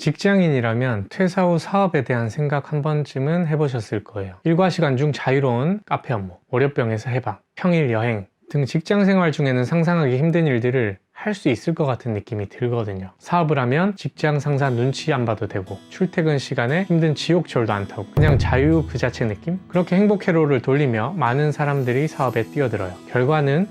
직장인이라면 퇴사 후 사업에 대한 생각 한 번쯤은 해보셨을 거예요. 일과 시간 중 자유로운 카페 업무, 월요병에서 해방, 평일 여행 등 직장생활 중에는 상상하기 힘든 일들을 할 수 있을 것 같은 느낌이 들거든요. 사업을 하면 직장 상사 눈치 안 봐도 되고 출퇴근 시간에 힘든 지옥철도 안 타고 그냥 자유 그 자체 느낌? 그렇게 행복 회로를 돌리며 많은 사람들이 사업에 뛰어들어요. 결과는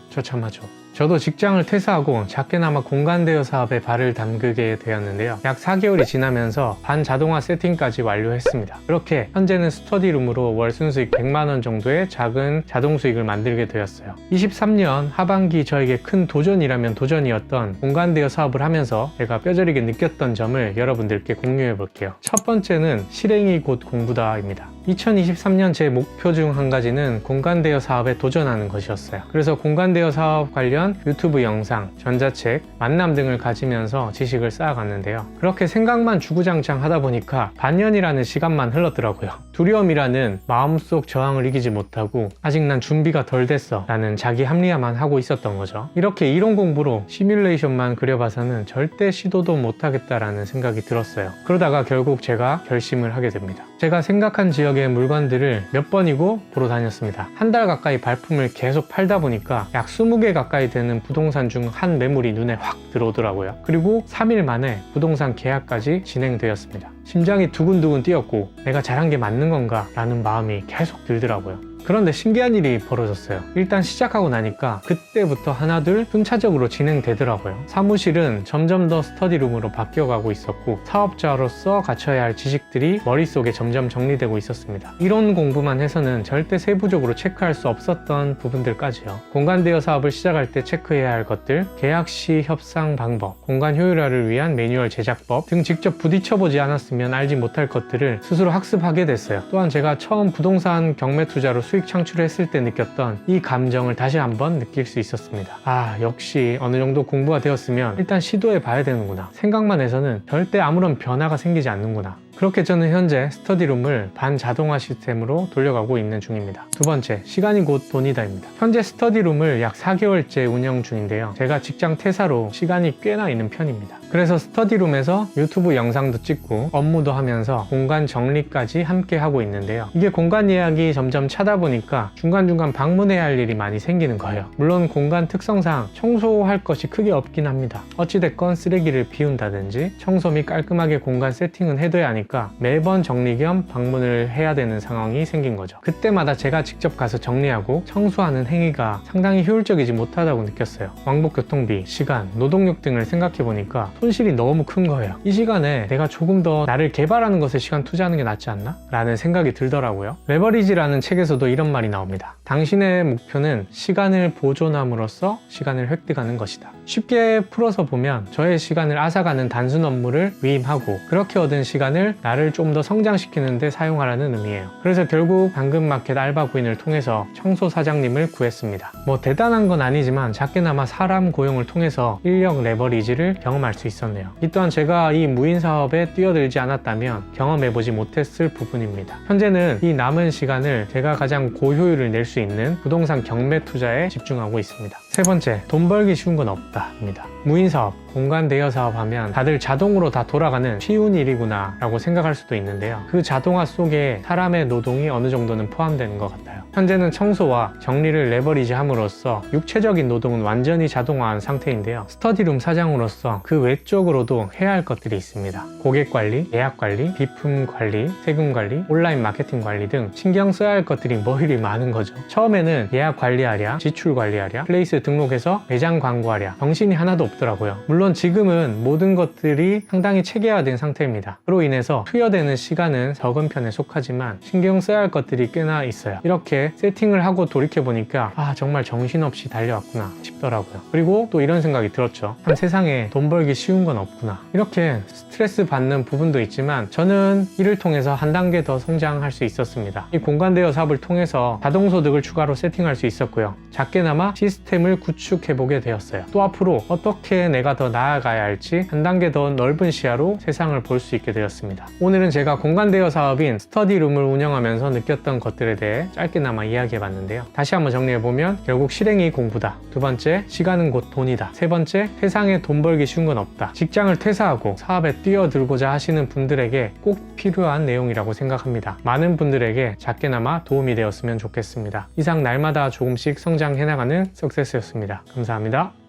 처참하죠. 저도 직장을 퇴사하고 작게나마 공간대여 사업에 발을 담그게 되었는데요. 약 4개월이 지나면서 반자동화 세팅까지 완료했습니다. 그렇게 현재는 스터디룸으로 월 순수익 100만원 정도의 작은 자동 수익을 만들게 되었어요. 23년 하반기 저에게 큰 도전이라면 도전이었던 공간대여 사업을 하면서 제가 뼈저리게 느꼈던 점을 여러분들께 공유해 볼게요. 첫 번째는 실행이 곧 공부다입니다. 2023년 제 목표 중 한 가지는 공간대여 사업에 도전하는 것이었어요. 그래서 공간대여 사업 관련 유튜브 영상, 전자책, 만남 등을 가지면서 지식을 쌓아갔는데요. 그렇게 생각만 주구장창 하다 보니까 반년이라는 시간만 흘렀더라고요. 두려움이라는 마음속 저항을 이기지 못하고 아직 난 준비가 덜 됐어 라는 자기 합리화만 하고 있었던 거죠. 이렇게 이론 공부로 시뮬레이션만 그려봐서는 절대 시도도 못하겠다라는 생각이 들었어요. 그러다가 결국 제가 결심을 하게 됩니다. 제가 생각한 지역의 물건들을 몇 번이고 보러 다녔습니다. 한 달 가까이 발품을 계속 팔다 보니까 약 20개 가까이 되는 부동산 중 한 매물이 눈에 확 들어오더라고요. 그리고 3일 만에 부동산 계약까지 진행되었습니다. 심장이 두근두근 뛰었고 내가 잘한 게 맞는 건가 라는 마음이 계속 들더라고요. 그런데 신기한 일이 벌어졌어요. 일단 시작하고 나니까 그때부터 하나둘 순차적으로 진행되더라고요. 사무실은 점점 더 스터디룸으로 바뀌어가고 있었고 사업자로서 갖춰야 할 지식들이 머릿속에 점점 정리되고 있었습니다. 이론 공부만 해서는 절대 세부적으로 체크할 수 없었던 부분들까지요. 공간대여 사업을 시작할 때 체크해야 할 것들, 계약 시 협상 방법, 공간 효율화를 위한 매뉴얼 제작법 등 직접 부딪혀보지 않았으면 알지 못할 것들을 스스로 학습하게 됐어요. 또한 제가 처음 부동산 경매 투자로 수익 창출을 했을 때 느꼈던 이 감정을 다시 한번 느낄 수 있었습니다. 아, 역시 어느 정도 공부가 되었으면 일단 시도해 봐야 되는구나. 생각만 해서는 절대 아무런 변화가 생기지 않는구나. 그렇게 저는 현재 스터디룸을 반자동화 시스템으로 돌려가고 있는 중입니다. 두 번째, 시간이 곧 돈이다입니다. 현재 스터디룸을 약 4개월째 운영 중인데요. 제가 직장 퇴사로 시간이 꽤나 있는 편입니다. 그래서 스터디룸에서 유튜브 영상도 찍고 업무도 하면서 공간 정리까지 함께 하고 있는데요. 이게 공간 예약이 점점 차다 보니까 중간중간 방문해야 할 일이 많이 생기는 거예요. 물론 공간 특성상 청소할 것이 크게 없긴 합니다. 어찌됐건 쓰레기를 비운다든지 청소 및 깔끔하게 공간 세팅은 해둬야 하니까 매번 정리 겸 방문을 해야 되는 상황이 생긴 거죠. 그때마다 제가 직접 가서 정리하고 청소하는 행위가 상당히 효율적이지 못하다고 느꼈어요. 왕복 교통비, 시간, 노동력 등을 생각해 보니까 손실이 너무 큰 거예요. 이 시간에 내가 조금 더 나를 개발하는 것에 시간 투자하는 게 낫지 않나? 라는 생각이 들더라고요. 레버리지라는 책에서도 이런 말이 나옵니다. 당신의 목표는 시간을 보존함으로써 시간을 획득하는 것이다. 쉽게 풀어서 보면 저의 시간을 앗아가는 단순 업무를 위임하고 그렇게 얻은 시간을 나를 좀 더 성장시키는 데 사용하라는 의미예요. 그래서 결국 당근마켓 알바구인을 통해서 청소 사장님을 구했습니다. 뭐 대단한 건 아니지만 작게나마 사람 고용을 통해서 인력 레버리지를 경험할 수 있었네요. 이 또한 제가 이 무인 사업에 뛰어들지 않았다면 경험해보지 못했을 부분입니다. 현재는 이 남은 시간을 제가 가장 고효율을 낼 수 있는 부동산 경매 투자에 집중하고 있습니다. 세 번째, 돈 벌기 쉬운 건 없다입니다. 무인 사업, 공간 대여 사업하면 다들 자동으로 다 돌아가는 쉬운 일이구나 라고 생각할 수도 있는데요. 그 자동화 속에 사람의 노동이 어느 정도는 포함되는 것 같아요. 현재는 청소와 정리를 레버리지 함으로써 육체적인 노동은 완전히 자동화한 상태인데요. 스터디룸 사장으로서 그 외적으로도 해야 할 것들이 있습니다. 고객 관리, 예약 관리, 비품 관리, 세금 관리, 온라인 마케팅 관리 등 신경 써야 할 것들이 뭐 이리 많은 거죠. 처음에는 예약 관리하랴, 지출 관리하랴, 플레이스 등록해서 매장 광고하랴 정신이 하나도 없더라고요. 물론 지금은 모든 것들이 상당히 체계화된 상태입니다. 그로 인해서 투여되는 시간은 적은 편에 속하지만 신경 써야 할 것들이 꽤나 있어요. 이렇게 세팅을 하고 돌이켜보니까 정말 정신없이 달려왔구나 싶더라고요. 그리고 또 이런 생각이 들었죠. 참 세상에 돈 벌기 쉬운 건 없구나. 이렇게 스트레스 받는 부분도 있지만 저는 이를 통해서 한 단계 더 성장할 수 있었습니다. 이 공간대여 사업을 통해서 자동소득을 추가로 세팅할 수 있었고요. 작게나마 시스템을 구축해보게 되었어요. 또 앞으로 어떻게 내가 더 나아가야 할지 한 단계 더 넓은 시야로 세상을 볼 수 있게 되었습니다. 오늘은 제가 공간대여 사업인 스터디룸을 운영하면서 느꼈던 것들에 대해 짧게나마 작게나마 이야기해봤는데요. 다시 한번 정리해보면 결국 실행이 공부다. 두 번째, 시간은 곧 돈이다. 세 번째, 세상에 돈 벌기 쉬운 건 없다. 직장을 퇴사하고 사업에 뛰어들고자 하시는 분들에게 꼭 필요한 내용이라고 생각합니다. 많은 분들에게 작게나마 도움이 되었으면 좋겠습니다. 이상 날마다 조금씩 성장해나가는 석세스였습니다. 감사합니다.